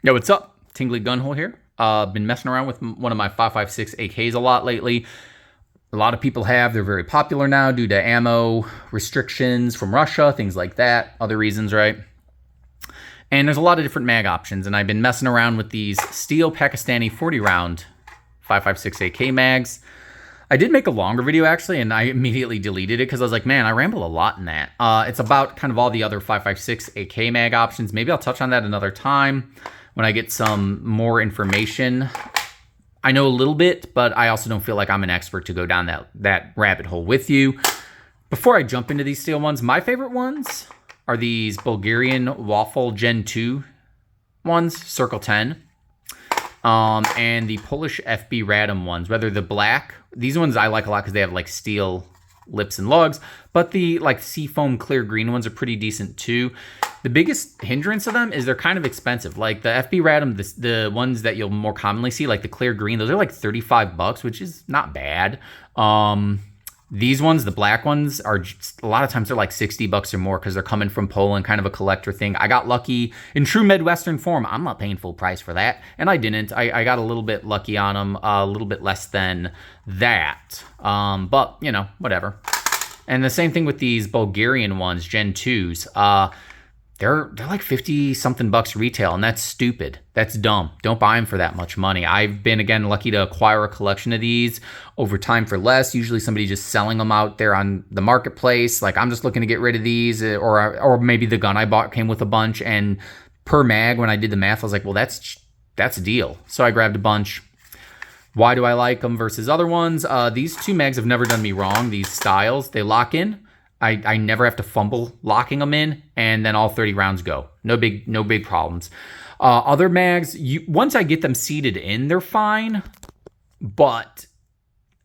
Yo, what's up? Tingly Gunhole here. Been messing around with one of my 5.56 AKs a lot lately. A lot of people have. They're very popular now due to ammo restrictions from Russia, things like that. Other reasons, right? And there's a lot of different mag options, and I've been messing around with these steel Pakistani 40-round 5.56 AK mags. I did make a longer video, actually, and I immediately deleted it because I was like, man, I ramble a lot in that. It's about kind of all the other 5.56 AK mag options. Maybe I'll touch on that another time when I get some more information. I know a little bit, but I also don't feel like I'm an expert to go down that rabbit hole with you. Before I jump into these steel ones, my favorite ones are these Bulgarian Waffle Gen 2 ones, Circle 10. And the Polish FB Radom ones, whether the black, these ones I like a lot because they have like steel lips and lugs, but the like seafoam clear green ones are pretty decent too. The biggest hindrance of them is they're kind of expensive. Like the FB Radom, the ones that you'll more commonly see, like the clear green, those are like $35, which is not bad. These ones, the black ones, are just, a lot of times they're like $60 or more because they're coming from Poland, kind of a collector thing. I got lucky in true Midwestern form. I'm not paying full price for that, and I didn't. I got a little bit lucky on them, a little bit less than that, but you know, whatever. And the same thing with these Bulgarian ones, Gen 2s. They're like 50 something bucks retail, and that's stupid. That's dumb. Don't buy them for that much money. I've been, again, lucky to acquire a collection of these over time for less. Usually somebody just selling them out there on the marketplace. Like, I'm just looking to get rid of these, or maybe the gun I bought came with a bunch, and per mag, when I did the math, I was like, well, that's a deal. So I grabbed a bunch. Why do I like them versus other ones? These two mags have never done me wrong. These styles, they lock in. I never have to fumble locking them in, and then all 30 rounds go. No big problems. Other mags, once I get them seated in, they're fine, but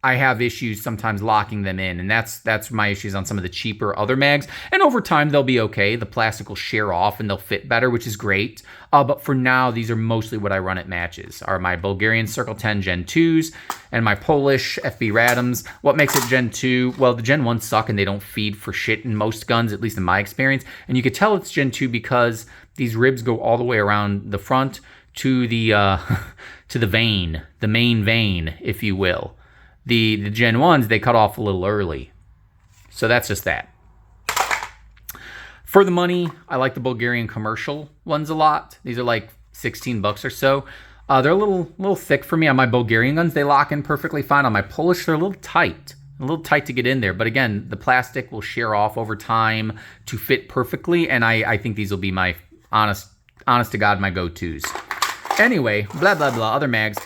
I have issues sometimes locking them in, and that's my issues on some of the cheaper other mags. And over time, they'll be okay. The plastic will shear off, and they'll fit better, which is great. But for now, these are mostly what I run at matches, are my Bulgarian Circle 10 Gen 2s and my Polish FB Radoms. What makes it Gen 2? Well, the Gen 1s suck, and they don't feed for shit in most guns, at least in my experience. And you could tell it's Gen 2 because these ribs go all the way around the front to the to the vein, the main vein, if you will. The Gen 1s, they cut off a little early. So that's just that. For the money, I like the Bulgarian commercial ones a lot. These are like $16 or so. They're a little thick for me. On my Bulgarian guns, they lock in perfectly fine. On my Polish, they're a little tight to get in there. But again, the plastic will shear off over time to fit perfectly. And I think these will be my honest to God, my go-tos. Anyway, blah, blah, blah, other mags.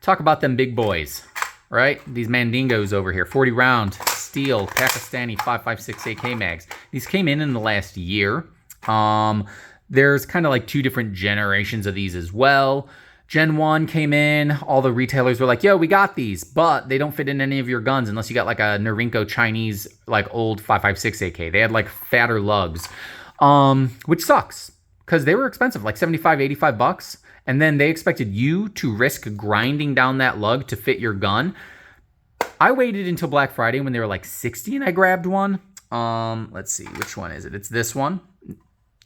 Talk about them big boys. Right? These Mandingos over here, 40 round steel Pakistani 5.56 AK mags. These came in the last year. There's kind of like two different generations of these as well. Gen 1 came in. All the retailers were like, yo, we got these, but they don't fit in any of your guns unless you got like a Norinco Chinese, like old 5.56 AK. They had like fatter lugs, which sucks because they were expensive, like 75, 85 bucks. And then they expected you to risk grinding down that lug to fit your gun. I waited until Black Friday when they were like 60 and I grabbed one. Let's see, which one is it? It's this one.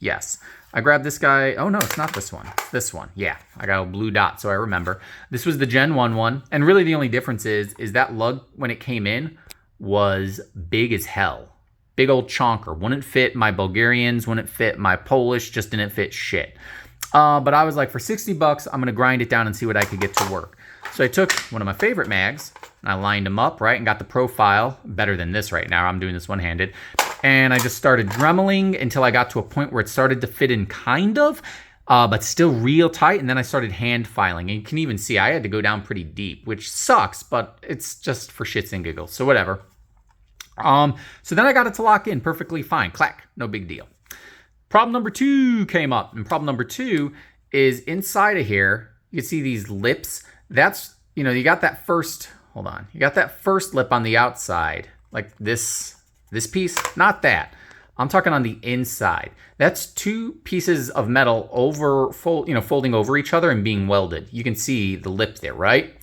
Yes. I grabbed this guy. Oh no, it's not this one. It's this one. Yeah, I got a blue dot, so I remember. This was the Gen 1 one. And really the only difference is that lug, when it came in, was big as hell. Big old chonker. Wouldn't fit my Bulgarians, wouldn't fit my Polish, just didn't fit shit. But I was like, for $60, I'm going to grind it down and see what I could get to work. So I took one of my favorite mags, and I lined them up, right, and got the profile better than this right now. I'm doing this one-handed. And I just started dremeling until I got to a point where it started to fit in kind of, but still real tight. And then I started hand filing. And you can even see I had to go down pretty deep, which sucks, but it's just for shits and giggles. So whatever. So then I got it to lock in perfectly fine. Clack. No big deal. Problem number 2 came up, and problem number 2 is inside of here, you can see these lips. That's, you know, you got that first, hold on, you got that first lip on the outside, like this piece, not that. I'm talking on the inside. That's 2 pieces of metal folding over each other and being welded. You can see the lip there, right?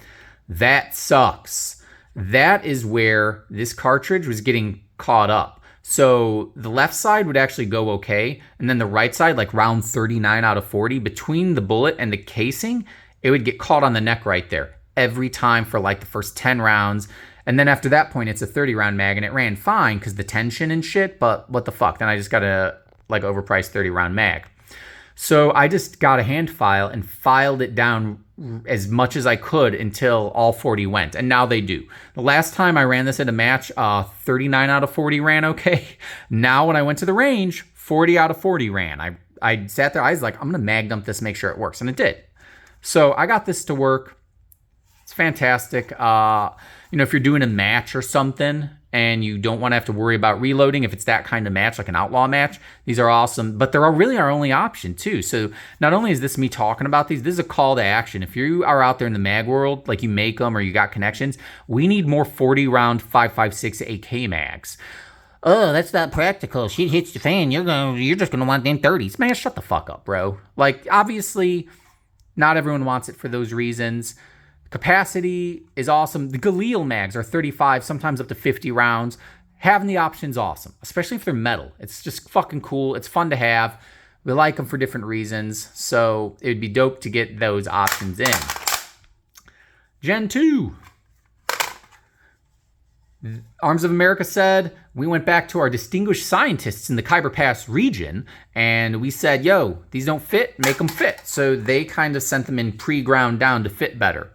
That sucks. That is where this cartridge was getting caught up. So the left side would actually go okay. And then the right side, like round 39 out of 40, between the bullet and the casing, it would get caught on the neck right there every time for like the first 10 rounds. And then after that point, it's a 30 round mag and it ran fine because the tension and shit. But what the fuck? Then I just got a like overpriced 30 round mag. So I just got a hand file and filed it down as much as I could until all 40 went. And now they do. The last time I ran this at a match, 39 out of 40 ran okay. Now when I went to the range, 40 out of 40 ran. I sat there, I was like, I'm going to mag dump this, make sure it works. And it did. So I got this to work. It's fantastic. If you're doing a match or something and you don't want to have to worry about reloading, if it's that kind of match, like an outlaw match, these are awesome. But they're really our only option too. So not only is this me talking about these, this is a call to action. If you are out there in the mag world, like you make them or you got connections, we need more 40 round 5.56 AK mags. Oh, that's not practical. Shit hits the fan. You're just gonna want them 30s. Man, shut the fuck up, bro. Like, obviously, not everyone wants it for those reasons. Capacity is awesome. The Galil mags are 35, sometimes up to 50 rounds. Having the option's awesome, especially if they're metal. It's just fucking cool. It's fun to have. We like them for different reasons, so it would be dope to get those options in. Gen 2. Arms of America said, we went back to our distinguished scientists in the Khyber Pass region, and we said, yo, these don't fit, make them fit. So they kind of sent them in pre-ground down to fit better.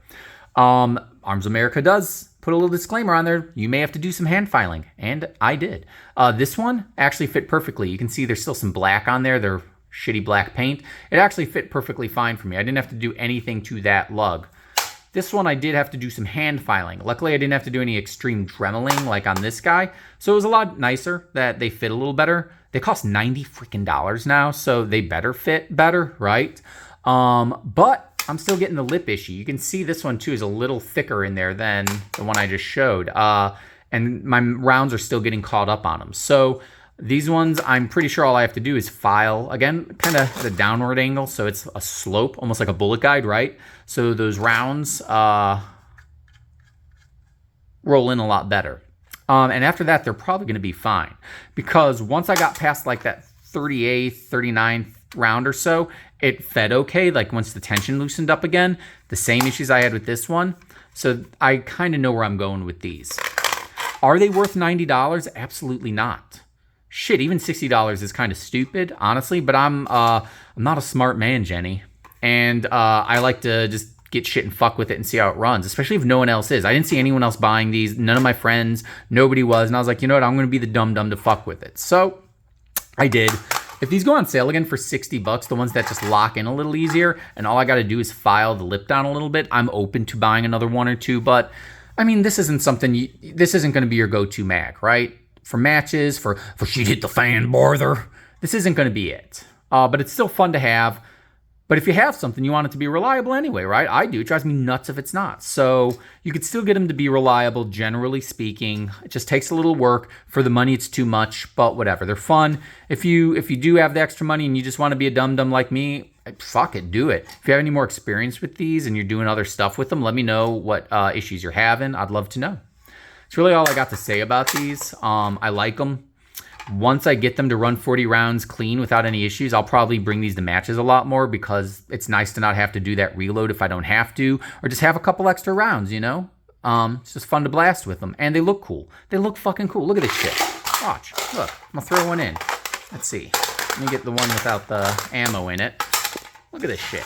Arms of America does put a little disclaimer on there. You may have to do some hand filing, and I did. This one actually fit perfectly. You can see there's still some black on there. They're shitty black paint. It actually fit perfectly fine for me. I didn't have to do anything to that lug. This one I did have to do some hand filing. Luckily, I didn't have to do any extreme dremeling like on this guy. So it was a lot nicer that they fit a little better. They cost $90 freaking now, so they better fit better, right? But I'm still getting the lip issue. You can see this one too is a little thicker in there than the one I just showed. And my rounds are still getting caught up on them. So these ones, I'm pretty sure all I have to do is file, again, kind of the downward angle, so it's a slope, almost like a bullet guide, right? So those rounds roll in a lot better. And after that, they're probably going to be fine. Because once I got past like that 38th, 39th round or so, it fed okay, like once the tension loosened up again. The same issues I had with this one. So I kind of know where I'm going with these. Are they worth $90? Absolutely not. Shit, even $60 is kind of stupid, honestly, but I'm not a smart man, Jenny. And I like to just get shit and fuck with it and see how it runs, especially if no one else is. I didn't see anyone else buying these. None of my friends, nobody was. And I was like, you know what? I'm going to be the dumb to fuck with it. So I did. If these go on sale again for $60, the ones that just lock in a little easier, and all I got to do is file the lip down a little bit, I'm open to buying another one or two. But I mean, this isn't something, this isn't going to be your go-to mag, right? For matches, for shit hit the fan bother. This isn't going to be it. But it's still fun to have. But if you have something, you want it to be reliable anyway, right? I do. It drives me nuts if it's not. So you could still get them to be reliable, generally speaking. It just takes a little work. For the money, it's too much, but whatever. They're fun. If you do have the extra money and you just want to be a dum-dum like me, fuck it, do it. If you have any more experience with these and you're doing other stuff with them, let me know what issues you're having. I'd love to know. It's really all I got to say about these. I like them. Once I get them to run 40 rounds clean without any issues, I'll probably bring these to matches a lot more because it's nice to not have to do that reload if I don't have to, or just have a couple extra rounds, you know? It's just fun to blast with them. And they look cool. They look fucking cool. Look at this shit. Watch. Look. I'm gonna throw one in. Let's see. Let me get the one without the ammo in it. Look at this shit.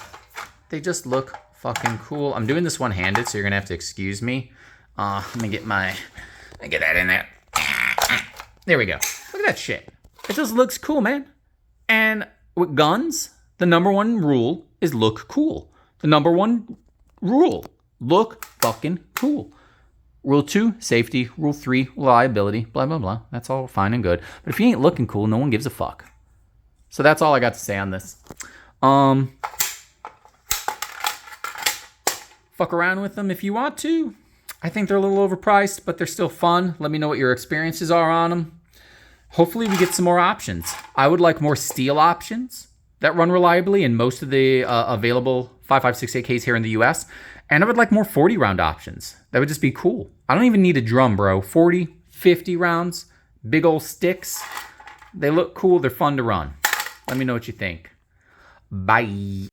They just look fucking cool. I'm doing this one-handed, so you're gonna have to excuse me. Let me get that in there. There we go. Look at that shit. It just looks cool, man. And with guns, the number one rule is look cool. The number one rule, look fucking cool. Rule 2, safety. Rule 3, reliability. Blah, blah, blah. That's all fine and good. But if you ain't looking cool, no one gives a fuck. So that's all I got to say on this. Fuck around with them if you want to. I think they're a little overpriced, but they're still fun. Let me know what your experiences are on them. Hopefully we get some more options. I would like more steel options that run reliably in most of the available 5.56 AKs here in the US. And I would like more 40 round options. That would just be cool. I don't even need a drum, bro. 40, 50 rounds, Big old sticks. They look cool. They're fun to run. Let me know what you think. Bye.